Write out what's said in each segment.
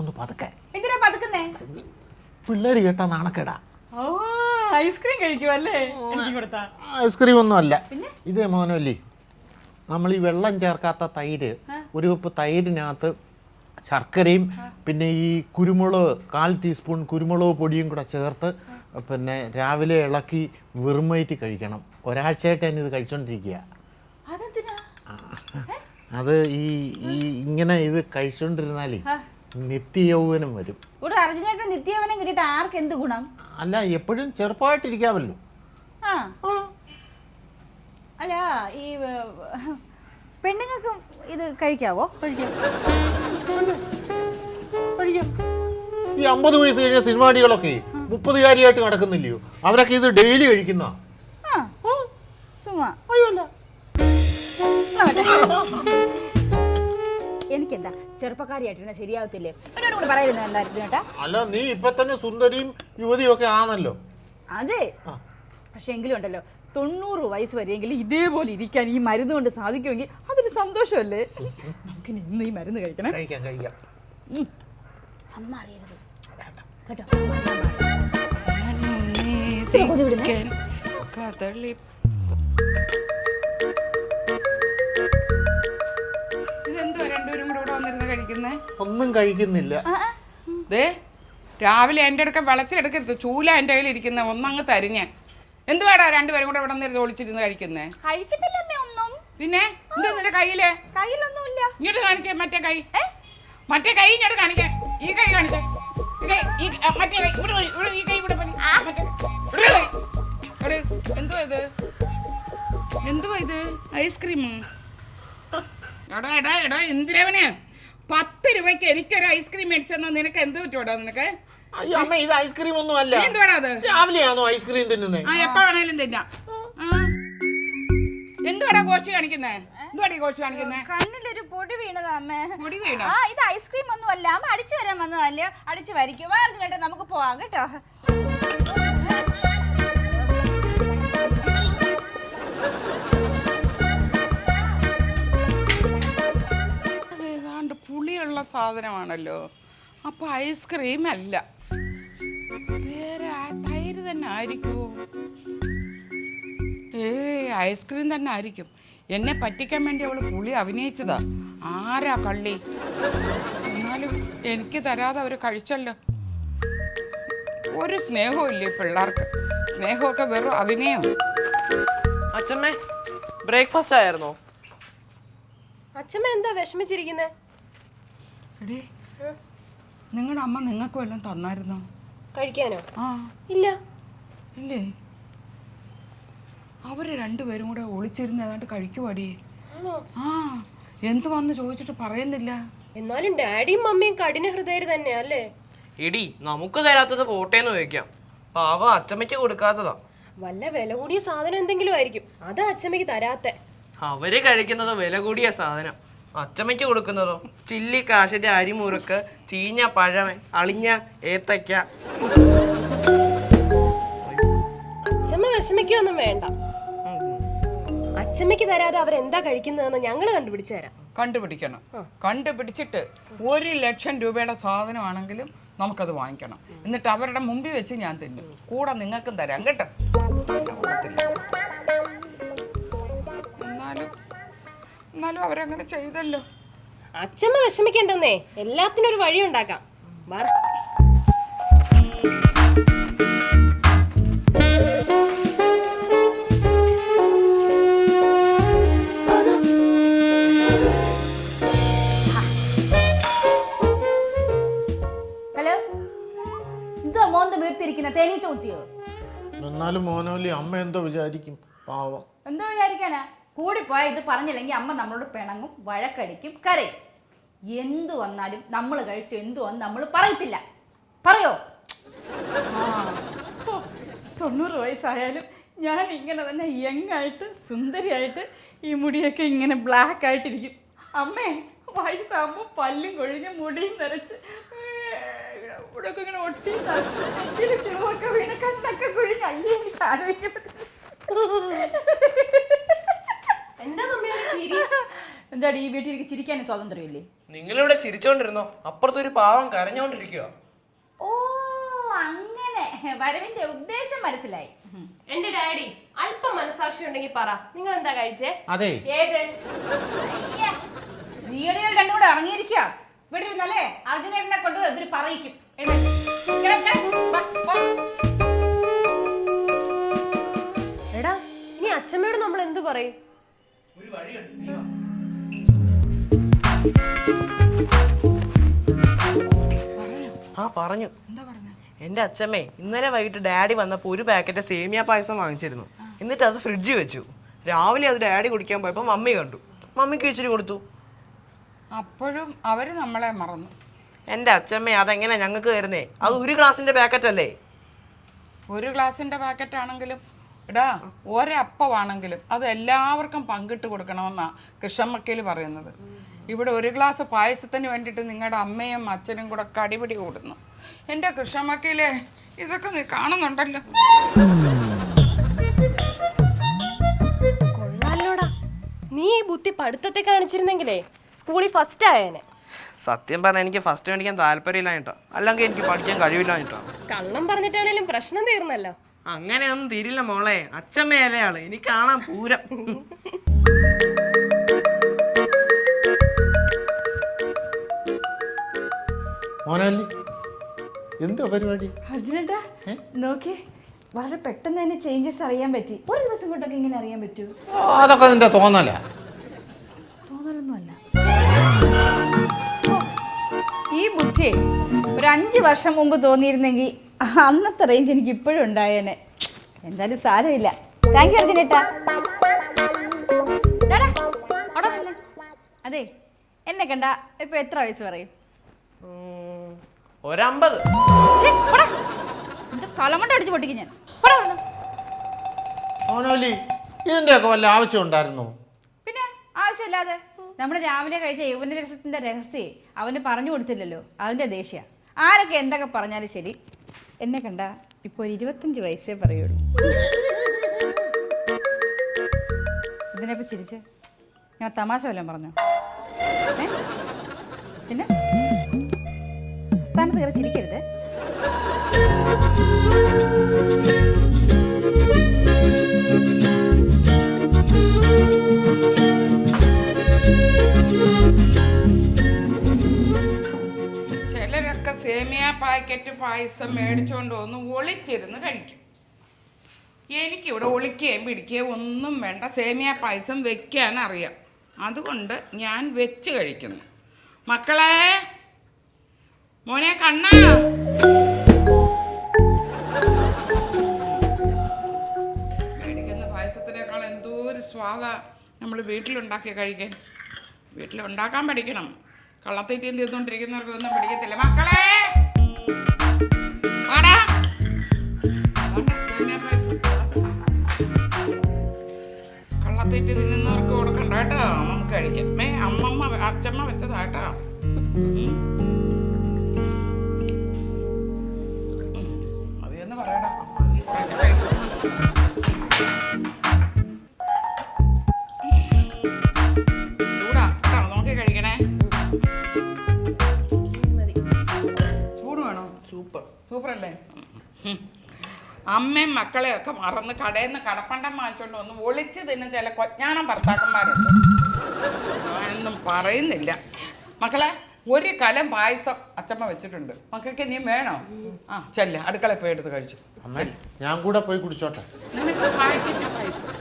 ഒന്ന് പതുക്കെ. എന്തിനാ പതുക്കുന്നേ? പിള്ളേര് കേട്ടാ നാണക്കേടാ. ഐസ്ക്രീം കഴിക്കുമല്ലേ? എനിക്ക് കൊടുത്താ ഐസ്ക്രീം ഒന്നും അല്ല. ഇതേ മോനല്ലേ, നമ്മൾ ഈ വെള്ളം ചേർക്കാത്ത തൈര്, ഒരു കപ്പ് തൈരിനകത്ത് ശർക്കരയും പിന്നെ ഈ കുരുമുളക് 1/4 ടീസ്പൂൺ കുരുമുളക് പൊടിയും കൂടെ ചേർത്ത് പിന്നെ രാവിലെ ഇളക്കി വെറുമേറ്റ് കഴിക്കണം. ഒരാഴ്ചയായിട്ട് ഞാൻ ഇത് കഴിച്ചോണ്ടിരിക്കുക. അത് ഈ ഇങ്ങനെ ഇത് കഴിച്ചോണ്ടിരുന്നാലേ നിത്യയൗവനം വരും. നിത്യയൗവനം കിട്ടിയിട്ട് ആർക്ക് എന്ത് ഗുണം? അല്ല, എപ്പോഴും ചെറുപ്പമായിട്ടിരിക്കാമല്ലോ. അല്ല, ഈ പെണ്ണുങ്ങൾക്കും ഇത് കഴിക്കാവോ? ഈ 50 വയസ്സ് കഴിഞ്ഞ സിനിമാടികളൊക്കെ 30-കാരിയായിട്ട് നടക്കുന്നില്ലയോ? അവരൊക്കെ ഇത് ഡെയിലി കഴിക്കുന്ന. എനിക്കെന്താ ചെറുപ്പക്കാരിയായിട്ടിരുന്ന ശരിയാവത്തില്ലേ? എന്നോട് കൂടെ പറയുന്നത് എന്തായിരുന്നു കേട്ടാ? അല്ല, നീ ഇപ്പൊ തന്നെ സുന്ദരിയും യുവതിയും ഒക്കെ ആണല്ലോ. അതെ, പക്ഷെ എങ്കിലും ഉണ്ടല്ലോ 90 വയസ്സ് വരെയെങ്കിലും ഇതേപോലെ ഇരിക്കാൻ ഈ മരുന്ന് കൊണ്ട് സാധിക്കുമെങ്കിൽ അതൊരു സന്തോഷമല്ലേ? നമുക്ക് ഇന്ന് ഈ മരുന്ന് കഴിക്കണം. കഴിക്കാം. അമ്മ അറിയരുത് കേട്ടോ. ഇതെന്തോ രണ്ടുപേരും കൂടെ ഇവിടെ വന്നിരുന്ന് കഴിക്കുന്നേ? ഒന്നും കഴിക്കുന്നില്ല. രാവിലെ എൻ്റെ അടുക്ക വിളച്ചെടുക്കരുത്, ചൂല എൻ്റെ കയ്യിൽ ഇരിക്കുന്ന ഒന്നങ്ങ് തരിഞ്ഞാൻ. എന്തുവാടാ രണ്ടുപേരും കൂടെ ഇവിടെ വന്നിരുന്ന് ഒളിച്ചിരുന്ന് കഴിക്കുന്നേ? ഒന്നും. പിന്നെ എന്തോ നിന്റെ കയ്യിലൊന്നുമില്ല. ഇങ്ങോട്ട് കാണിച്ചേ, മറ്റേ കൈ ഇങ്ങോട്ട് കാണിക്കാൻ. ഈ കൈ കാണിച്ചേ, മറ്റേ കൈ ഇവിടെ, ഈ കൈ ഇവിടെ. എന്തുവാ ഇത്? ഐസ്ക്രീമോ? എടാ എന്തിനവന് 10 രൂപയ്ക്ക് എനിക്കൊരു ഐസ്ക്രീം മേടിച്ചെന്നാ നിനക്ക് എന്ത് പറ്റുവാടാ? നിനക്ക് അമ്മ, ഇത് ഐസ്ക്രീം ഒന്നും അല്ല. എന്തുവാടാ അത്? രാവിലെയാണോ ഐസ്ക്രീം തിന്നുന്നേ? എപ്പോ വേണേലും തിന്നാം. എന്തുവാടാ കോശി കാണിക്കുന്നേ? കണ്ണിലൊരു പൊടി വീണതാ അമ്മേ. പൊടി വീണോ? ഇത് ഐസ്ക്രീം ഒന്നും അല്ല. അമ്മ അടിച്ചു വരാൻ വന്നതല്ലേ? അടിച്ചു വരിക്കും. വേറെ നമുക്ക് പോവാം കേട്ടോ. അതേതാണ്ട് പുളിയുള്ള സാധനമാണല്ലോ. അപ്പൊ ഐസ്ക്രീം അല്ല, വേറെ തൈര് തന്നെ ആയിരിക്കുമോ? ഐസ്ക്രീം തന്നെ ആയിരിക്കും. എന്നെ പറ്റിക്കാൻ വേണ്ടി അവള് പുളി അഭിനയിച്ചതാ. ആരാ കള്ളി? എന്നാലും എനിക്ക് തരാതെ അവര് കഴിച്ചല്ലോ. ഒരു സ്നേഹവും ഇല്ലേ പിള്ളേർക്ക്? സ്നേഹമൊക്കെ വെറും അഭിനയം. അച്ഛമ്മേ, ബ്രേക്ക്ഫാസ്റ്റ് ആയിരുന്നോ? അച്ഛമ്മ എന്താ വിഷമിച്ചിരിക്കുന്നേ? എടീ, നിങ്ങളുടെ അമ്മ നിങ്ങൾക്ക് വല്ലതും തന്നായിരുന്നോ കഴിക്കാനോ? ഇല്ല. ഇല്ലേ? അവര് രണ്ടുപേരും കൂടെ ഒളിച്ചിരുന്ന് ഏതാണ്ട് കഴിക്കുവാടി. എന്ത് വന്ന് ചോദിച്ചിട്ട് പറയുന്നില്ല. എന്നാലും ഡാഡിയും മമ്മിയും കഠിന ഹൃദയര് തന്നെയാ അല്ലേ? എടി, നമുക്ക് തരാത്തത് പോട്ടേന്ന് ചോദിക്കാം. പാവം അച്ഛമ്മയ്ക്ക് കൊടുക്കാത്തതാ. വല്ല വില കൂടിയ സാധനം എന്തെങ്കിലും ആയിരിക്കും. അതാ അച്ഛമ്മയ്ക്ക് തരാത്തെ. അവര് കഴിക്കുന്നത് വില കൂടിയ സാധനം, അച്ഛമ്മയ്ക്ക് കൊടുക്കുന്നതോ ചില്ലി കാശിന്റെ അരിമുറുക്ക്, ചീഞ്ഞ പഴം, അളിഞ്ഞ ഏത്തയ്ക്ക. അച്ഛമ്മ വിഷമിക്കൊന്നും വേണ്ട. അച്ഛമ്മയ്ക്ക് തരാതെ അവരെന്താ കഴിക്കുന്നതെന്ന് ഞങ്ങള് കണ്ടുപിടിച്ചു തരാം. കണ്ടുപിടിക്കണം. കണ്ടുപിടിച്ചിട്ട് 1 ലക്ഷം രൂപയുടെ സാധനമാണെങ്കിലും നമുക്കത് വാങ്ങിക്കണം. എന്നിട്ട് അവരുടെ മുമ്പിൽ വെച്ച് ഞാൻ തിന്നും. കൂടെ നിങ്ങൾക്കും തരാം കേട്ടോ. എന്നാലും അവരങ്ങനെ ചെയ്തല്ലോ. അച്ഛമ്മ വിഷമിക്കണ്ടെന്നേ, എല്ലാത്തിനും ഒരു വഴി ഉണ്ടാക്കാം. വാ. എന്നാലും മോനോലി അമ്മ എന്തോ വിചാരിക്കും? പാവം. എന്തോ വിചാരിക്കാനാ? കൂടിപ്പോയാൽ ഇത് പറഞ്ഞില്ലെങ്കിൽ അമ്മ നമ്മളോട് പിണങ്ങും, വഴക്കടിക്കും, കരയും. എന്തു വന്നാലും നമ്മൾ കഴിച്ചു എന്തു വന്ന് നമ്മൾ പറയത്തില്ല. പറയോ? 90 വയസ്സായാലും ഞാൻ ഇങ്ങനെ തന്നെ യങ്ങായിട്ട് സുന്ദരിയായിട്ട് ഈ മുടിയൊക്കെ ഇങ്ങനെ ബ്ലാക്ക് ആയിട്ടിരിക്കും. അമ്മേ, വയസ്സാകുമ്പോൾ പല്ലും കൊഴിഞ്ഞ് മുടിയും നിറച്ച് ഇവിടെയൊക്കെ ഇങ്ങനെ ഒട്ടി ചുവക്കെ വീണ് കണ്ണൊക്കെ കൊഴിഞ്ഞ് അയ്യേ എനിക്ക് ആലോചിക്കാൻ എന്താടി ഈ വീട്ടിലേക്ക് ചിരിക്കാനും സ്വാതന്ത്ര്യമില്ലേ? നിങ്ങളിവിടെ ചിരിച്ചോണ്ടിരുന്നോ? അപ്പുറത്തൊരു പാവം കരഞ്ഞോണ്ടിരിക്കുക. ഓ അങ്ങനെ വരവിന്റെ ഉദ്ദേശം മനസ്സിലായി. എന്റെ ഡാഡി അല്പം മനസാക്ഷി ഉണ്ടെങ്കിൽ പറ, നിങ്ങൾ എന്താ കഴിച്ചേ? അതെ ഏത് ശ്രീയടികൾ രണ്ടും കൂടെ ഇറങ്ങിയിരിക്കുക. ഇവിടെ ഇരുന്നല്ലേ അർജുനേട്ടനെ കൊണ്ട് ഇവര് പറയിക്കും. എടാ ഇനി അച്ഛമ്മയോട് നമ്മൾ എന്തു പറയും? ഒരു വഴിയുണ്ട്. ആ പറഞ്ഞു. എന്താ പറഞ്ഞ? എൻ്റെ അച്ഛമ്മേ ഇന്നലെ വൈകിട്ട് ഡാഡി വന്നപ്പോൾ ഒരു പാക്കറ്റ് സേമിയ പായസം വാങ്ങിച്ചിരുന്നു. എന്നിട്ട് അത് ഫ്രിഡ്ജിൽ വെച്ചു. രാവിലെ അത് ഡാഡി കുടിക്കാൻ പോയപ്പോൾ മമ്മി കണ്ടു. മമ്മിക്ക് ഇച്ചിരി കൊടുത്തു. അപ്പോഴും അവര് നമ്മളെ മറന്നു. എൻ്റെ അച്ഛമ്മേ അതെങ്ങനെ ഞങ്ങൾക്ക് തരുന്നേ? അത് ഒരു ഗ്ലാസിന്റെ പാക്കറ്റ് അല്ലേ? ഒരു ഗ്ലാസിന്റെ പാക്കറ്റ് ആണെങ്കിലും എടാ ഒരപ്പമാണെങ്കിലും അത് എല്ലാവർക്കും പങ്കിട്ട് കൊടുക്കണമെന്നാ കൃഷ്ണമ്മക്കയിൽ പറയുന്നത്. ഇവിടെ ഒരു ഗ്ലാസ് പായസത്തിന് വേണ്ടിയിട്ട് നിങ്ങളുടെ അമ്മയും അച്ഛനും കൂടെ കടിപിടി കൂടുന്നു. എൻ്റെ കൃഷ്ണമ്മക്കയിലെ ഇതൊക്കെ നീ കാണുന്നുണ്ടല്ലോ. കൊള്ളാലോടാ, നീ ഈ ബുദ്ധി പഠിത്തത്തെ കാണിച്ചിരുന്നെങ്കിലേ സ്കൂളിൽ ഫസ്റ്റ് ആയേനെ. സത്യം പറഞ്ഞാൽ എനിക്ക് ഫസ്റ്റ് മേടിക്കാൻ താല്പര്യമില്ലായിട്ടോ, അല്ലെങ്കിൽ എനിക്ക് പഠിക്കാൻ കഴിവില്ലായിട്ടോ. കള്ളം പറഞ്ഞിട്ടാണേലും പ്രശ്നം തീർന്നല്ലോ. അങ്ങനെയൊന്നും തീരില്ല മോളെ. അച്ഛമ്മയല്ലേ ആള്, എനിക്ക് കാണാൻ പൂരം. മോനല്ലി എന്തോ പരിപാടി? അർജുനേട്ടാ നോക്കി, വളരെ പെട്ടെന്ന് തന്നെ ചേഞ്ചസ് അറിയാൻ പറ്റി. ഒരു ദിവസം കൊണ്ടൊക്കെ ഇങ്ങനെ അറിയാൻ പറ്റൂ? അതൊക്കെ നിന്റെ തോന്നല. തോന്നലൊന്നുമല്ല. ഈ ബുദ്ധി ഒരു 5 വർഷം മുമ്പ് തോന്നിയിരുന്നെങ്കിൽ അന്നത്തെ റേഞ്ച് എനിക്ക് ഇപ്പോഴും ഉണ്ടായേനെ. എന്തായാലും സാരമില്ല. താങ്ക് യു അർജുനേട്ടാ. അതെ, എന്നെ കണ്ട ഇപ്പൊ എത്ര വയസ്സ് പറയും? 50. തലമണ്ട അടിച്ചു പൊട്ടിക്കും ഞാൻ. മോനോലി ഇതിന്റെയൊക്കെ വല്ല ആവശ്യം ഉണ്ടായിരുന്നു? പിന്നെ ആവശ്യമില്ലാതെ നമ്മൾ രാവിലെ കഴിച്ച യൗവന രസത്തിന്റെ രഹസ്യം അവന് പറഞ്ഞു കൊടുത്തില്ലല്ലോ, അതിന്റെ ദേഷ്യ. ആരൊക്കെ എന്തൊക്കെ പറഞ്ഞാലും ശരി, എന്നെ കണ്ട ഇപ്പോൾ 25 വയസ്സേ പറയുള്ളൂ. ഇതിനെപ്പോ ചിരിച്ച് ഞാൻ തമാശ വല്ലതും പറഞ്ഞോ? പിന്നെ സ്ഥാനത്ത് കയറി ചിരിക്കരുത്. ചിലരൊക്കെ സേമിയ പാക്കറ്റ് പായസം മേടിച്ചുകൊണ്ട് വന്ന് ഒളിച്ചിരുന്ന് കഴിക്കും. എനിക്കിവിടെ ഒളിക്കുകയും പിടിക്കുകയും ഒന്നും വേണ്ട. സേമിയ പായസം വെക്കാൻ അറിയാം. അതുകൊണ്ട് ഞാൻ വെച്ച് കഴിക്കുന്നു. മക്കളെ, മോനെ കണ്ണ, മേടിക്കുന്ന പായസത്തിനേക്കാൾ എന്തോ ഒരു സ്വാദാ നമ്മൾ വീട്ടിലുണ്ടാക്കി കഴിക്കാൻ. വീട്ടിലുണ്ടാക്കാൻ പഠിക്കണം. കള്ളത്തീറ്റയും തീർന്നുകൊണ്ടിരിക്കുന്നവർക്ക് ഒന്നും പിടിക്കത്തില്ല. മക്കളെ കള്ളത്തീറ്റ തിന്നുന്നവർക്ക് കൊടുക്കണ്ട കേട്ടോ, നമുക്ക് കഴിക്കാം. അച്ഛമ്മ വെച്ചതാട്ടോ. മതിയെന്ന് പറയടാ. ചൂടാ കേട്ടോ, നോക്കി കഴിക്കണേ. സ്പൂൺ വേണോ? സൂപ്പർ അല്ലേ? അമ്മയും മക്കളെയൊക്കെ മറന്ന് കടയിൽ നിന്ന് കടപ്പണ്ടം വാങ്ങിച്ചോണ്ട് വന്ന് ഒളിച്ച് തിന്നും ചില കൊഞ്ഞാണം ഭർത്താക്കന്മാരുണ്ട്. ഞാനൊന്നും പറയുന്നില്ല. മക്കളെ, ഒരു കലം പായസം അച്ചമ്മ വെച്ചിട്ടുണ്ട്. മക്കൾക്ക് ഇനിയും വേണോ? ആ ചെല്ല, അടുക്കളയിൽ പോയി എടുത്ത് കഴിച്ചു. അമ്മേ ഞാൻ കൂടെ പോയി കുടിച്ചോട്ടെ? നിനക്ക് പാക്കറ്റ് പായസം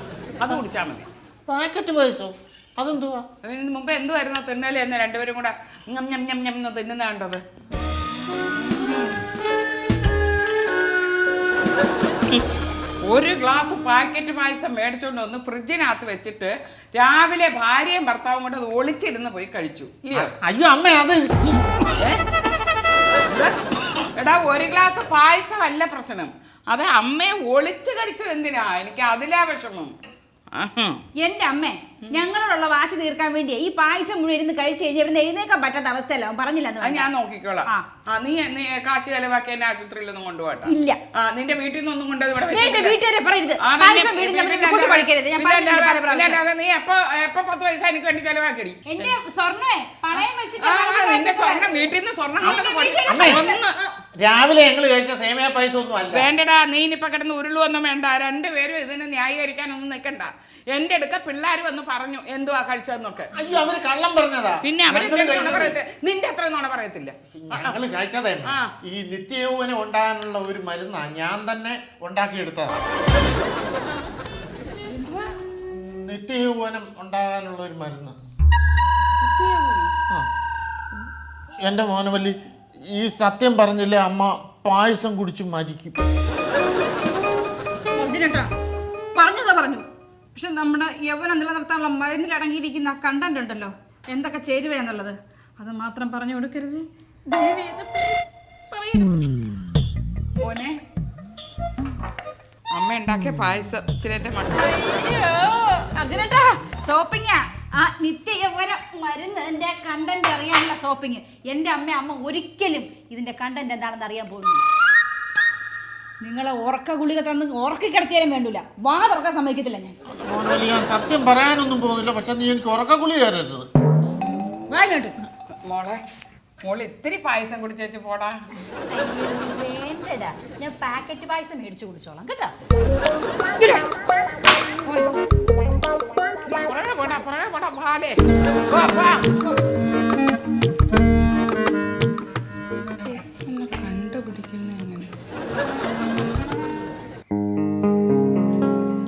അത് കുടിച്ചാൽ മതി. പാക്കറ്റ് പായസോ? അതെന്തുവാ? അതിന് മുമ്പ് എന്തുവായിരുന്നു തിന്നല് എന്ന് രണ്ടുപേരും കൂടെ ഞം ഞം ഞം ഞം തിന്നുന്ന കണ്ടത്? ഒരു ഗ്ലാസ് പാക്കറ്റ് പായസം മേടിച്ചോണ്ട് വന്ന് ഫ്രിഡ്ജിനകത്ത് വെച്ചിട്ട് രാവിലെ ഭാര്യയും ഭർത്താവും കൊണ്ട് അത് ഒളിച്ചിരുന്ന് പോയി കഴിച്ചു. അയ്യോ അമ്മ, അത് എടാ, ഒരു ഗ്ലാസ് പായസം അല്ല പ്രശ്നം. അത് അമ്മയെ ഒളിച്ചു കഴിച്ചത് എന്തിനാ? എനിക്ക് അതിലാ വിഷമം. എന്റെ അമ്മേ, ഞങ്ങളോടുള്ള വാശി തീർക്കാൻ വേണ്ടി ഈ പായസം മുഴുവൻ ഇരുന്ന് കഴിച്ചു കഴിഞ്ഞാൽ ഇവിടുന്ന് എഴുന്നേക്കാൻ പറ്റാത്ത അവസ്ഥയല്ല. അവൻ പറഞ്ഞില്ല. ഞാൻ നോക്കിക്കോളാം. നീ കാശ് ചെലവാക്കി എന്നെ ആശുപത്രിയിലൊന്നും കൊണ്ടുപോകട്ടെ. ഇല്ല, നിന്റെ വീട്ടിൽ നിന്നൊന്നും കൊണ്ടത് വീട്ടുകാരെ പറയരുത്. നീ എപ്പോ 10 പൈസ എനിക്ക് വേണ്ടി ചെലവാക്കടി. എന്റെ സ്വർണ്ണേ പണയം വെച്ചിട്ട് നിന്റെ സ്വർണ്ണം വീട്ടിൽ നിന്ന് സ്വർണ്ണം കൊണ്ടത് രാവിലെ ഞങ്ങൾ കഴിച്ച സേമിയ പൈസ ഒന്നും അല്ല. വേണ്ടടാ, നീ ഇനിയിപ്പൊ കിടന്ന് ഉരുളൊന്നും വേണ്ട. രണ്ടുപേരും ഇതിന് ന്യായീകരിക്കാനൊന്നും നിൽക്കണ്ട. എന്റെ അടുക്ക പിള്ളേർ വന്ന് പറഞ്ഞു എന്തുവാ കഴിച്ചതെന്നൊക്കെ. അയ്യോ, അവര് കള്ളം പറഞ്ഞതാ. പിന്നെ നിന്റെ അത്ര നോണ പറയത്തില്ല. ഞങ്ങള് കഴിച്ചതേ ഈ നിത്യയൗവനം ഉണ്ടാകാനുള്ള ഒരു മരുന്നാ ഞാൻ തന്നെ ഉണ്ടാക്കിയെടുത്തതാ. നിത്യയൗവനം ഉണ്ടാകാനുള്ള ഒരു മരുന്ന്. എന്റെ മോനവല്ലി, ഈ സത്യം പറഞ്ഞില്ലേ അമ്മ പായസം കുടിച്ച് മരിക്കും. പറഞ്ഞതാ പറഞ്ഞു. പക്ഷെ നമ്മുടെ യൗവനം നിലനിർത്താനുള്ള മരുന്നിൽ അടങ്ങിയിരിക്കുന്ന കണ്ടന്റ് ഉണ്ടല്ലോ, എന്തൊക്കെ ചേരുവ എന്നുള്ളത്, അത് മാത്രം പറഞ്ഞു കൊടുക്കരുത്. മോനെ, അമ്മ ഉണ്ടാക്കിയ പായസം ഇച്ചിരി എന്റെ മക്കൾ. അതിനട്ടാ സോപ്പിങ്ങ ആ നിത്യ യൗവന മരുന്നിന്റെ കണ്ടന്റ് അറിയാനുള്ള സോപ്പിങ്. എൻ്റെ അമ്മ ഒരിക്കലും ഇതിന്റെ കണ്ടന്റ് എന്താണെന്ന് അറിയാൻ പോകുന്നില്ല. നിങ്ങളെ ഉറക്ക ഗുളിക തന്ന് ഉറക്കി കിടത്തിയാലും വേണ്ടൂല, വാ തുറക്കാൻ സമ്മതിക്കത്തില്ല ഞാൻ. ഞാൻ സത്യം പറയാനൊന്നും പോകുന്നില്ല, പക്ഷെ നീ എനിക്ക് ഉറക്ക ഗുളിക തരരുത്. വാ കേട്ടു മോള് ഇത്തിരി പായസം കുടിച്ചു പോടാ. വേണ്ടടാ, ഞാൻ പാക്കറ്റ് പായസം മേടിച്ചു കുടിച്ചോളാം കേട്ടോ.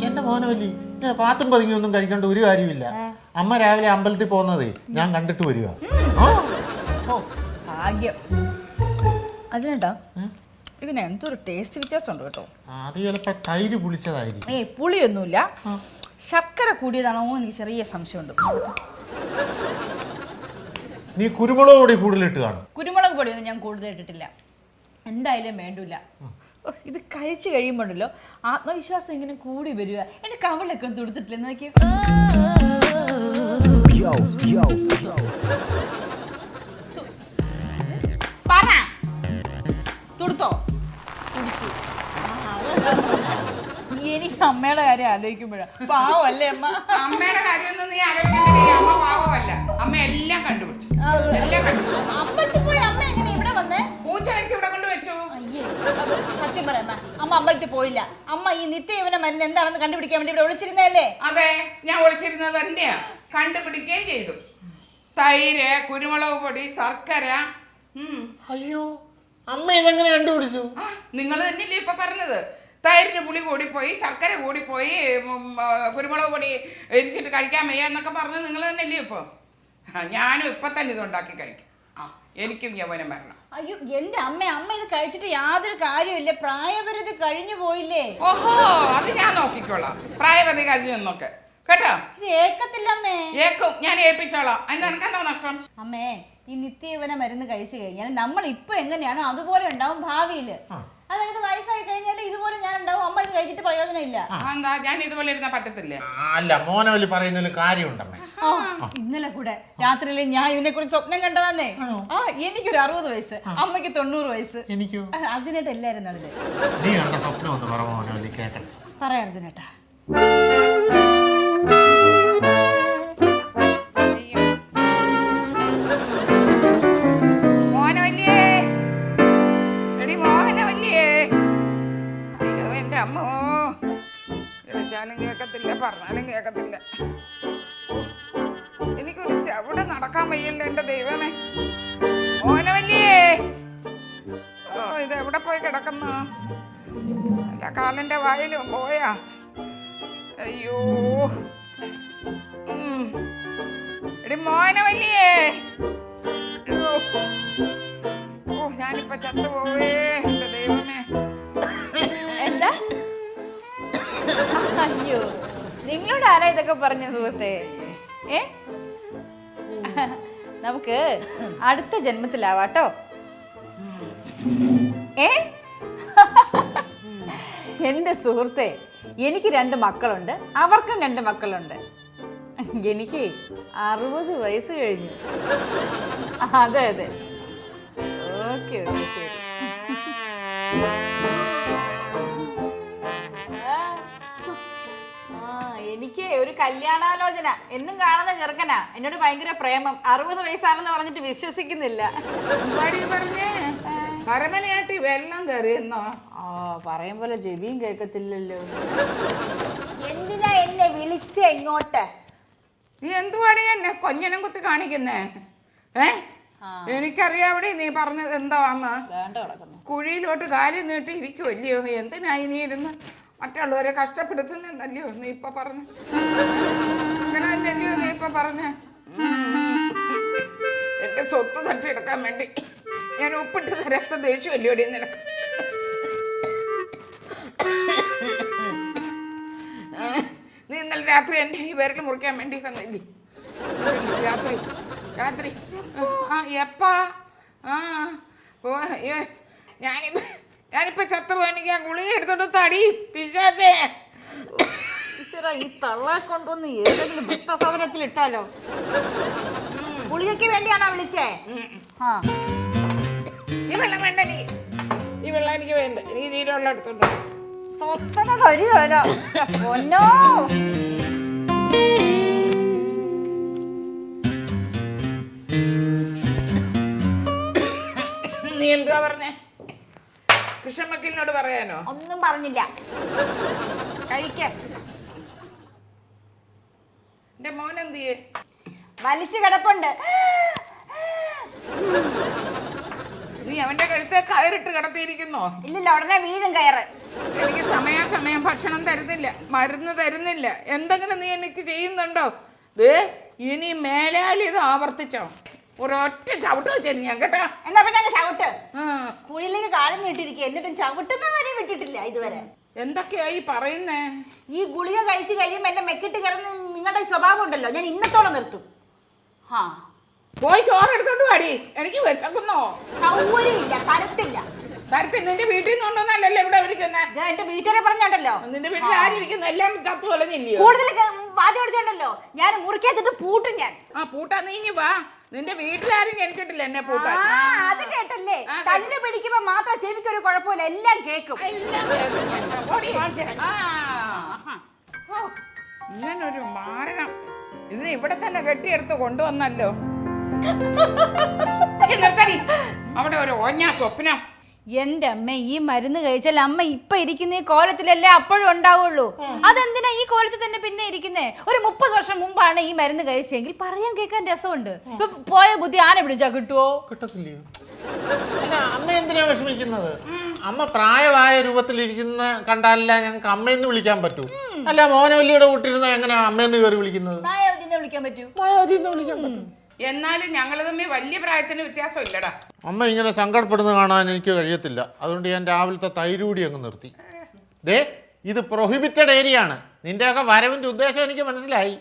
എന്റെ മോനവല്ലി, ഇങ്ങനെ പാത്തും പതുങ്ങി ഒന്നും കഴിക്കേണ്ട ഒരു കാര്യമില്ല. അമ്മ രാവിലെ അമ്പലത്തിൽ പോകുന്നതേ ഞാൻ കണ്ടിട്ട് വരിക. ഭാഗ്യം. അതിനേട്ടാ ഇതിന് എന്തൊരു ടേസ്റ്റ് വ്യത്യാസം ഉണ്ട് കേട്ടോ. അത് ചിലപ്പോ തൈര് പുളിച്ചതായിരിക്കും. പുളിയൊന്നുമില്ല, ശർക്കര കൂടിയതാണോ എനിക്ക് ചെറിയ സംശയമുണ്ട്. നീ കുരുമുളക് പൊടി കൂടുതലിട്ട് കാണും. കുരുമുളക് പൊടിയൊന്നും ഞാൻ കൂടുതൽ ഇട്ടിട്ടില്ല, എന്തായാലും വേണ്ടൂല. ഇത് കഴിച്ചു കഴിയുമ്പോണ്ടല്ലോ ആത്മവിശ്വാസം ഇങ്ങനെ കൂടി വരിക. എന്റെ കവളൊക്കെ ഒന്നും തുടുത്തിട്ടില്ല നോക്കിയോ. തുടുത്തോ? എനിക്ക് അമ്മയുടെ കാര്യം ആലോചിക്കുമ്പോഴാ പാവല്ലേ അമ്മ. അമ്മയുടെ കാര്യമൊന്നും നീ ആലോചിക്കണ്ടേ, അമ്മ പാവമല്ല. അമ്മ എല്ലാം കണ്ടുപിടിച്ചു. അമ്പലത്തിൽ പോയി അമ്മ എങ്ങനെ ഇവിടെ വന്നേ? പൂച്ച കഴിച്ച് ഇവിടെ കൊണ്ട് വെച്ചു. സത്യം പറയാം, അമ്മ അമ്പലത്തിൽ പോയില്ല. അമ്മ ഈ നിത്യയൗവന മരുന്ന് എന്താണെന്ന് കണ്ടുപിടിക്കാൻ വേണ്ടി ഇവിടെ ഒളിച്ചിരുന്നല്ലേ? അതെ, ഞാൻ ഒളിച്ചിരുന്നത് തന്നെയാ. കണ്ടുപിടിക്കുകയും ചെയ്തു. തൈര്, കുരുമുളക് പൊടി, ശർക്കര. അയ്യോ, അമ്മ ഇതെങ്ങനെ കണ്ടുപിടിച്ചു? നിങ്ങൾ തന്നെയല്ലേ ഇപ്പൊ പറഞ്ഞത്. തൈരിന് പുളി കൂടിപ്പോയി, ശർക്കര കൂടിപ്പോയി, കുരുമുളക് പൊടി എരിച്ചിട്ട് കഴിക്കാൻ വയ്യ എന്നൊക്കെ പറഞ്ഞത് നിങ്ങൾ തന്നെയല്ലേ ഇപ്പൊ. ഞാനും ഇപ്പൊ തന്നെ ഇത് ഉണ്ടാക്കി കഴിക്കും. എനിക്കും യൗവനം വരണം. അയ്യോ എന്റെ അമ്മ ഇത് കഴിച്ചിട്ട് യാതൊരു കാര്യമില്ല, പ്രായപരിധി കഴിഞ്ഞു പോയില്ലേ. ഓഹോ, അത് ഞാൻ നോക്കിക്കോളാം. പ്രായപരിധി കഴിഞ്ഞു എന്നൊക്കെ കേട്ടോ. ഇത് ഏക്കത്തില്ല അമ്മേ. ഏക്കും, ഞാൻ ഏൽപ്പിച്ചോളാം. അതിന് എനിക്കെന്താ നഷ്ടം? അമ്മേ, ഈ നിത്യയൗവന മരുന്ന് കഴിച്ചു കഴിഞ്ഞാൽ നമ്മൾ ഇപ്പൊ എങ്ങനെയാണോ അതുപോലെ ഉണ്ടാവും ഭാവിയില്. അതായത് വയസ്സായി കഴിഞ്ഞാൽ ഇതുപോലെ ഞാൻ ഉണ്ടാവും. അമ്മ ഇത് കഴിച്ചിട്ട് പ്രയോജനമില്ല. എന്താ, ഞാൻ ഇതുപോലെ ഇരുന്നാ പറ്റത്തില്ലേ? അല്ല, മോനവല്ലി പറയുന്നതിൽ കാര്യമുണ്ടമ്മേ. ഇന്നലെ കൂടെ രാത്രിയിൽ ഞാൻ ഇതിനെ കുറിച്ച് സ്വപ്നം കണ്ടതാന്നേ. എനിക്കൊരു 60 വയസ്സ്, അമ്മയ്ക്ക് 90 വയസ്സ്. എനിക്കോ? അതിനായിട്ട് എല്ലാരും അതില്. നീ കണ്ട സ്വപ്നം ഒന്ന് പറ മോനവല്ലി, കേക്കട്ടെ. പറയാ അർജുനേട്ടാ. അമ്മോ, വിളിച്ചാലും കേക്കത്തില്ല, പറഞ്ഞാലും കേക്കത്തില്ല. എനിക്കൊരു ചവിടെ നടക്കാൻ വയ്യല്ലോ എന്റെ ദൈവമേ. മോനവല്ലിയേ, ഇതെവിടെ പോയി കിടക്കുന്നു? അല്ല, കാലിന്റെ വായിലും പോയാ? അയ്യോ, എടി മോനവല്ലിയേ. ഞാനിപ്പോ ചത്തുപോവേ എന്റെ ദൈവമേ. എന്താ? അയ്യോ, നിങ്ങളോട് ആരാ ഇതൊക്കെ പറഞ്ഞ സുഹൃത്തെ? നമുക്ക് അടുത്ത ജന്മത്തിലാവാട്ടോ. എൻ്റെ സുഹൃത്തെ, എനിക്ക് 2 മക്കളുണ്ട്, അവർക്കും 2 മക്കളുണ്ട്. എനിക്ക് 60 വയസ്സ് കഴിഞ്ഞു. അതെ അതെ. ഓക്കെ ഓക്കെ ശരി. എനിക്ക് ഒരു കല്യാണാലോചന എന്നും കാണുന്ന ചെറുക്കനാ. എന്നോട് ഭയങ്കര പ്രേമം. 60 വയസ്സാണെന്ന് പറഞ്ഞിട്ട് വിശ്വസിക്കുന്നില്ല. പറഞ്ഞേ കരമനയാട്ടി വെള്ളം കയറിയെന്നോ? ആ പറയും പോലെ ജെബിയും കേൾക്കത്തില്ലല്ലോ. എന്തിനാ എന്നെ വിളിച്ച എങ്ങോട്ട്? നീ എന്തുവാടി എന്നെ കൊഞ്ഞനം കുത്തി കാണിക്കുന്നേ? എനിക്കറിയാവിടെ നീ പറഞ്ഞത് എന്താന്ന്. കുഴിയിലോട്ട് കാലി നീട്ടി ഇരിക്കുമല്ലയോ? എന്തിനാ ഇനി ഇരുന്ന് മറ്റുള്ളവരെ കഷ്ടപ്പെടുത്തുന്നല്ലയോ നീ ഇപ്പൊ പറഞ്ഞു? അങ്ങനെ തന്നെയല്ലയോ നീ ഇപ്പൊ പറഞ്ഞ? എന്റെ സ്വത്ത് തട്ടിയെടുക്കാൻ വേണ്ടി ഞാൻ ഒപ്പിട്ട് തരാത്ത ദേഷ്യമല്ലോടി നിനക്ക്? നീ ഇന്നലെ രാത്രി എൻ്റെ ഈ വിരൽ മുറിക്കാൻ വേണ്ടി വന്നില്ലേ? രാത്രി രാത്രി എപ്പാ? ഞാനിപ്പോ ചത്തുപോയെനിക്ക് ആ ഗുളിക എടുത്തോണ്ട് തടി പിശാചേ. ഈ തള്ളെ കൊണ്ടൊന്ന് ഏതെങ്കിലും വൃത്തസാധനത്തിൽ ഇട്ടാലോ? ഗുളികയ്ക്ക് വേണ്ടിയാണോ വിളിച്ചേ? ഈ വെള്ളം വേണ്ട, ഈ വെള്ളം എനിക്ക് വേണ്ട. നീ നീരുവെള്ളം എടുത്തോണ്ടോ? സ്വസ്ഥത തരുമല്ലോ പൊന്നോ. നീ എന്താ പറഞ്ഞേ? കൃഷ്ണമക്കലിനോട് പറയാനോ? ഒന്നും പറഞ്ഞില്ല. കഴിക്ക. എന്റെ മോൻ എന്ത് ചെയ്യേ? വലിച്ചു കിടപ്പുണ്ട്. നീ അവന്റെ കഴുത്തെ കയറിട്ട് കിടത്തിയിരിക്കുന്നോ? ഇല്ലില്ല, ഉടനെ വീഴും കയറ്. എനിക്ക് സമയാസമയം ഭക്ഷണം തരുന്നില്ല, മരുന്ന് തരുന്നില്ല. എന്തെങ്കിലും നീ എനിക്ക് ചെയ്യുന്നുണ്ടോ? ഇനി മേലാൽ ഇത് ആവർത്തിച്ചോ ഒരൊറ്റ ചവിട്ട് വെച്ചു ഞാൻ കേട്ടോ. എന്നാ പിന്നെ ചവിട്ട്. കുഴിയിലേക്ക് കാലം നീട്ടിരിക്കുക, എന്നിട്ടും ചവിട്ടുന്ന വരെ വിട്ടിട്ടില്ല ഇതുവരെ. എന്തൊക്കെയായി പറയുന്നേ? ഈ ഗുളിക കഴിച്ചു കഴിയുമ്പോ എന്റെ മെക്കിട്ട് കിടന്ന് നിങ്ങളുടെ സ്വഭാവം ഉണ്ടല്ലോ, ഞാൻ ഇന്നത്തോടെ നിർത്തും. പോയി ചോറെടുത്തോണ്ട് പാടി, എനിക്ക് വിശക്കുന്നോ? സൗകര്യമില്ല, തരത്തില്ല. തരത്തിൽ നിന്റെ വീട്ടിൽ നിന്നുണ്ടോന്നല്ലല്ലോ ഇവിടെ വിളിക്കുന്നേ? എന്റെ വീട്ടുകാരെ പറഞ്ഞോ. നിന്റെ വീട്ടിൽ ആരിയ്ക്കുന്നു? എല്ലാം കത്ത് കളഞ്ഞില്ലയോ? കൂടുതൽ വാദ്യം അടിച്ചോണ്ടല്ലോ ഞാൻ മുറിക്കാത്തിട്ട് പൂട്ടും ഞാൻ. പൂട്ടാ നീ ഇനി വാ. നിന്റെ വീട്ടിലാരും ജനിച്ചിട്ടില്ല എന്നെ പൂട്ടാൻ. അത് കേട്ടല്ലേ? കല്ല് പിടിക്കുമ്പോ മാത്രം ചെവിക്കൊരു കുഴപ്പമില്ല, എല്ലാം കേൾക്കും. ഇങ്ങനൊരു മാരണം ഇതിനെ ഇവിടെ തന്നെ കെട്ടിയെടുത്ത് കൊണ്ടുവന്നല്ലോ. അവിടെ ഒരു ഓഞ്ഞാ സ്വപ്നം. എന്റെ അമ്മ, ഈ മരുന്ന് കഴിച്ചാൽ അമ്മ ഇപ്പൊ ഇരിക്കുന്ന ഈ കോലത്തിലല്ലേ അപ്പോഴും ഉണ്ടാവുള്ളൂ. അതെന്തിനാ ഈ കോലത്തിൽ തന്നെ പിന്നെ ഇരിക്കുന്നേ? ഒരു 30 വർഷം മുമ്പാണ് ഈ മരുന്ന് കഴിച്ചെങ്കിൽ പറയാൻ കേൾക്കാൻ രസമുണ്ട്. ഇപ്പൊ പോയ ബുദ്ധി ആന പിടിച്ചാ കിട്ടുവോ? കിട്ടത്തില്ലയോ? അല്ല, അമ്മ എന്തിനാ വിഷമിക്കുന്നത്? അമ്മ പ്രായമായ രൂപത്തിലിരിക്കുന്ന കണ്ടാലല്ല ഞങ്ങൾക്ക് അമ്മയെന്ന് വിളിക്കാൻ പറ്റൂ. അല്ല, മോനവല്ലിയുടെ കൂട്ടിരുന്ന എങ്ങനെയാ അമ്മയെന്ന് കയറി വിളിക്കുന്നത്? മായാവതിനെ വിളിക്കാൻ പറ്റൂ. മായാവതിന്ന് വിളിക്കാൻ പറ്റും. എന്നാലും ഞങ്ങൾ തമ്മിൽ വലിയ പ്രായത്തിന് വ്യത്യാസം ഇല്ലടാ. അമ്മ ഇങ്ങനെ സങ്കടപ്പെടുന്നത് കാണാൻ എനിക്ക് കഴിയത്തില്ല. അതുകൊണ്ട് ഞാൻ രാവിലത്തെ തൈര് കൂടി അങ്ങ് നിർത്തി. ഇത് പ്രൊഹിബിറ്റഡ് ഏരിയ ആണ്. നിന്റെയൊക്കെ വരവിന്റെ ഉദ്ദേശം എനിക്ക് മനസ്സിലായി.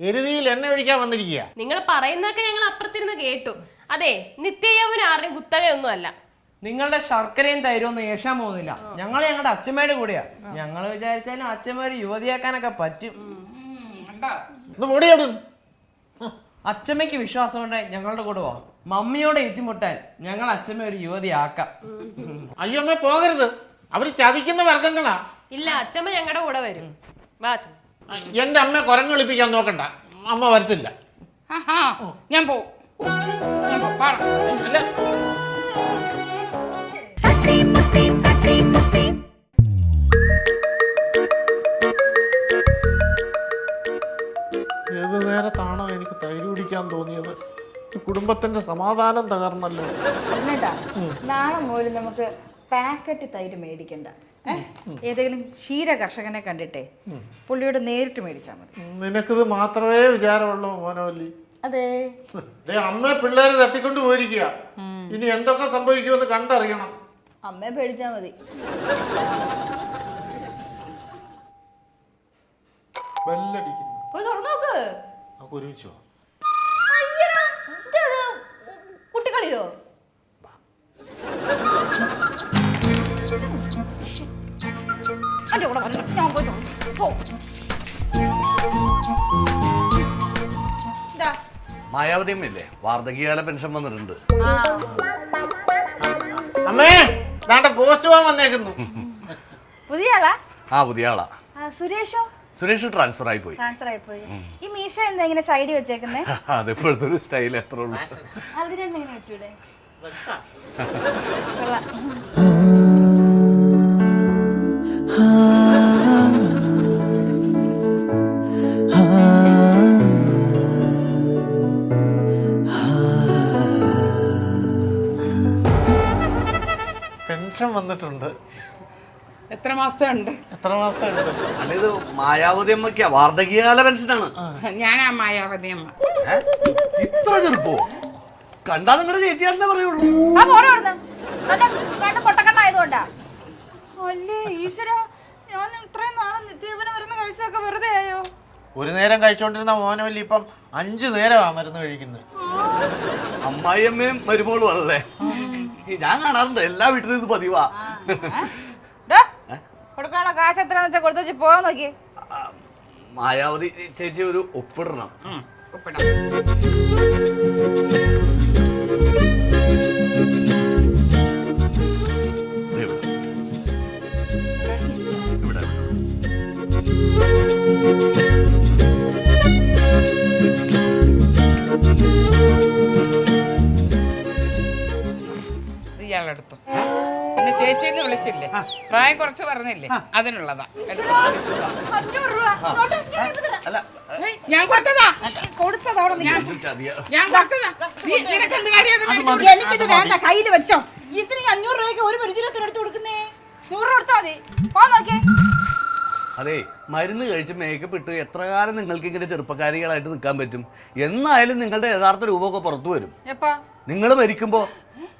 എരുതിയിൽ എണ്ണ ഒഴിക്കാൻ വന്നിരിക്കുക. നിങ്ങൾ പറയുന്നതൊക്കെ ഞങ്ങൾ അപ്പുറത്തിരുന്ന് കേട്ടു. അതെ, നിത്യയവൻ ആരുടെയും കുത്തകയൊന്നും അല്ല. നിങ്ങളുടെ ശർക്കരയും തൈരൊന്നും ഏഷാൻ പോകുന്നില്ല. ഞങ്ങൾ ഞങ്ങളുടെ അച്ഛമ്മയുടെ കൂടെയാ. ഞങ്ങൾ വിചാരിച്ചാലും അച്ഛമ്മ ഒരു യുവതിയാക്കാനൊക്കെ പറ്റും. അച്ഛമ്മയ്ക്ക് വിശ്വാസം ഉണ്ടെ ഞങ്ങളുടെ കൂടെ പോവാം. മമ്മിയോട് ഏറ്റുമുട്ടാൻ ഞങ്ങൾ അച്ഛമ്മ ഒരു യുവതിയാക്കാം. അയ്യമ്മ പോകരുത്, അവര് ചതിക്കുന്ന വർഗങ്ങളാ. ഇല്ല, അച്ഛമ്മ ഞങ്ങളുടെ കൂടെ വരും. വാ അച്ഛമ്മ. എന്റെ അമ്മ കുരങ്ങ് വിളിപ്പിക്കാൻ നോക്കണ്ട, അമ്മ വരത്തില്ല. ഞാൻ പോവും. ഏത് നേരത്താണോ എനിക്ക് തൈര് കുടിക്കാൻ തോന്നിയത്? കുടുംബത്തിന്റെ സമാധാനം തകർന്നല്ലോ. നാളെ മുതൽ നമുക്ക് പാക്കറ്റ് തൈര് മേടിക്കണ്ട. ഏതെങ്കിലും ക്ഷീര കർഷകനെ കണ്ടിട്ടേ പുള്ളിയോട് നേരിട്ട് മേടിച്ചാൽ മതി. നിനക്കിത് മാത്രമേ വിചാരമുള്ളൂ മോനവല്ലി. അതെ, അമ്മ പിള്ളേര് തട്ടിക്കൊണ്ട് പോയിരിക്കുക. ഇനി എന്തൊക്കെ സംഭവിക്കുമെന്ന് കണ്ടറിയണം. അമ്മയെ പേടിച്ചാ മതി. ബെല്ലടിക്കുന്നു. പോയി തുറന്നു നോക്ക്. നമുക്ക് ഒരുമിച്ചോ? കുട്ടിക്കളിയോ? മായാവതി അമ്മയില്ലേ വാർദ്ധക്യകാല പെൻഷൻ വന്നിട്ടുണ്ട്. അമ്മേ പോസ്റ്റ് പോകാൻ വന്നേക്കുന്നു. പുതിയ ആളാ? ആ പുതിയ ആളാ. സുരേഷോ? സുരേഷ് ട്രാൻസ്ഫർ ആയി പോയി. ഈ മീശ എന്താ ഇങ്ങനെ സൈഡിൽ വെച്ചേക്കുന്നേ? അതിപ്പോഴത്തെ ഒരു സ്റ്റൈൽ എത്ര ഉള്ളൂ. അതിനെന്തെങ്ങനെ വെച്ചൂടെ? പെൻഷൻ വന്നിട്ടുണ്ട്. എത്ര മാസത്തെ ഉണ്ട്? എത്ര മാസം ഉണ്ട്? അല്ല ഇത് മായാവതി അമ്മയ്ക്കാ വാർദ്ധക്യകാല പെൻഷനാണ്. ഞാനാ മായാവതി അമ്മ. ഇത്ര ചെറുപ്പോ? കണ്ടാ നിങ്ങളുടെ ചേച്ചിയാണെന്നേ പറയുള്ളൂ. പൊട്ടക്കണ്ണായതുകൊണ്ടാ? അല്ലേ ഈശ്വര, ഞാൻ ഇത്രയും നാളെ നിത്യജീവനം മരുന്ന് കഴിച്ചൊക്കെ വെറുതെ ആയോ? ഒരു നേരം കഴിച്ചോണ്ടിരുന്ന മോനവല്ലി ഇപ്പം 5 നേരമാ മരുന്ന് കഴിക്കുന്നത്. അമ്മായിയമ്മയും മരുമോളും ആണല്ലേ? ഞാൻ കാണാറുണ്ട്, എല്ലാ വീട്ടിലും ഇത് പതിവാ. കൊടുക്കാനുള്ള കാശ് എത്രയാന്ന് വെച്ചാൽ കൊടുത്തു പോവാൻ നോക്കി. മായാവതി ചേച്ചി ഒരു ഒപ്പിടണം. ഒപ്പിടാം. ഇവിടെ ഇയാളെടുത്തു. പിന്നെ ചേച്ചിന്ന് വിളിച്ചില്ലേ, പ്രായം കുറച്ച് പറഞ്ഞില്ലേ, അതിനുള്ളതാ. എടുത്തോ. 500 രൂപ. അല്ല ഞാൻ കൊടുത്തതാ. ചതിയാ. ഞാൻ കൊടുത്തതാ. നിനക്ക് എന്ത് കാര്യം? എനിക്കിത് വേണ്ട, കയ്യില് വെച്ചോ. ഇത്രയും 500 രൂപയ്ക്ക് ഒരു പരിചയത്തിന് എടുത്ത് കൊടുക്കുന്നേ. 100 രൂപ കൊടുത്താ മതി. പോ നോക്കേ. അതെ, മരുന്ന് കഴിച്ച് മേക്കപ്പ് ഇട്ട് എത്ര കാലം നിങ്ങൾക്ക് ഇങ്ങനെ ചെറുപ്പക്കാരികളായിട്ട് നിൽക്കാൻ പറ്റും? എന്നായാലും നിങ്ങളുടെ യഥാർത്ഥ രൂപമൊക്കെ പുറത്തു വരും. നിങ്ങൾ മരിക്കുമ്പോ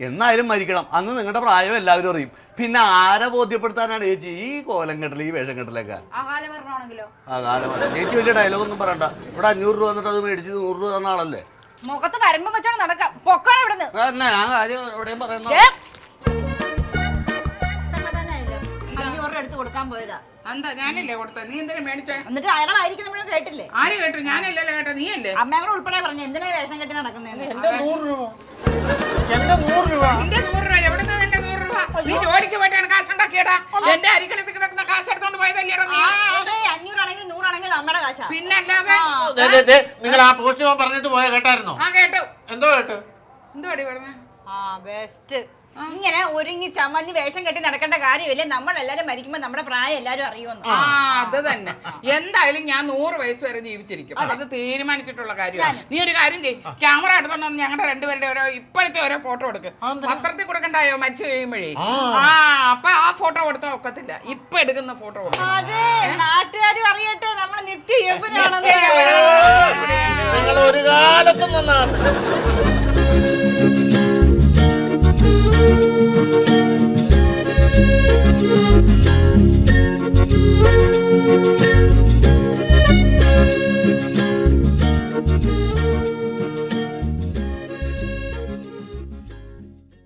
എന്നായാലും മരിക്കണം. അന്ന് നിങ്ങളുടെ പ്രായം എല്ലാവരും അറിയും. പിന്നെ ആരെ ബോധ്യപ്പെടുത്താനാണ് ചേച്ചി ഈ കോലം കെട്ടൽ, ഈ വേഷം കെട്ടലൊക്കെ? ആ കാലം ചേച്ചി വലിയ ഡയലോഗ് ഒന്നും പറയണ്ട. ഇവിടെ 500 രൂപ എന്നിട്ട് അത് മേടിച്ച് 100 രൂപ തന്ന ആളല്ലേ? മുഖത്ത് വരുമ്പോ വെച്ചോണ്ട് നടക്കാം. പൊക്കണം ഇവിടുന്ന്. ഞാൻ കാര്യം എവിടെയും പറയുന്ന 500 രൂപ എടുത്ത് കൊടുക്കാൻ പോയതാ. എന്താ ഞാനല്ലേ കൊടുത്തത്? നീ എന്തിനാ മേടിച്ചേ? എന്നിട്ട് അയാളായിരിക്കും നമ്മൾ കേട്ടില്ലേ? ആര് കേട്ടു? ഞാനല്ലല്ലോ കേട്ടോ, നീ അല്ലേ? അമ്മയോട് ഉൾപ്പെടെ പറഞ്ഞു എന്തിനാ വേഷം കെട്ടി നടക്കുന്നതെന്ന്. എന്റെ 100 രൂപ. എന്റെ 100 രൂപ. നിന്റെ 100 രൂപ എവിടെ നിന്ന്? എന്റെ 100 രൂപ നീ ജോലിക്ക് പോയിട്ടാണ് കാശ് ഉണ്ടാക്കിയടാ. എന്റെ അരികളത്ത് കിടക്കുന്ന കാശ് എടുത്തോണ്ട് പോയതല്ലേടാ നീ? 500 ആണെങ്കിൽ 100 ആണെങ്കിൽ നമ്മുടെ കാശാ. പിന്നെ അല്ലാതെ നിങ്ങൾ ആ പോസ്റ്റ് പോകാൻ പറഞ്ഞിട്ട് പോയ കേട്ടായിരുന്നോ? ആ കേട്ടു. എന്തോ കേട്ടു? എന്തോ അടി പറഞ്ഞ? ബെസ്റ്റ്. ഇങ്ങനെ ഒരുങ്ങി ചമഞ്ഞ് വേഷം കെട്ടി നടക്കേണ്ട കാര്യമില്ലേ? നമ്മളെല്ലാരും മരിക്കുമ്പോ നമ്മുടെ പ്രായം എല്ലാരും അറിയുമെന്ന്. ആ അത് തന്നെ. എന്തായാലും ഞാൻ 100 വയസ്സ് വരെ ജീവിച്ചിരിക്കും. അത് തീരുമാനിച്ചിട്ടുള്ള കാര്യമാണ്. നീ ഒരു കാര്യം ചെയ്യും, ക്യാമറ എടുത്തോണ്ട് ഞങ്ങളുടെ രണ്ടുപേരുടെ ഓരോ ഇപ്പോഴത്തെ ഓരോ ഫോട്ടോ എടുക്ക്. പത്രത്തിൽ കൊടുക്കണ്ടായോ മരിച്ചു കഴിയുമ്പോഴേ? അപ്പൊ ആ ഫോട്ടോ കൊടുത്താൽ ഒക്കത്തില്ല. ഇപ്പൊ എടുക്കുന്ന ഫോട്ടോ അതെ, നാട്ടുകാരും അറിയട്ടെ നമ്മൾ നിത്യ യൗവനാണെന്ന്. നിങ്ങൾ ഒരു കാലത്തും നന്നാ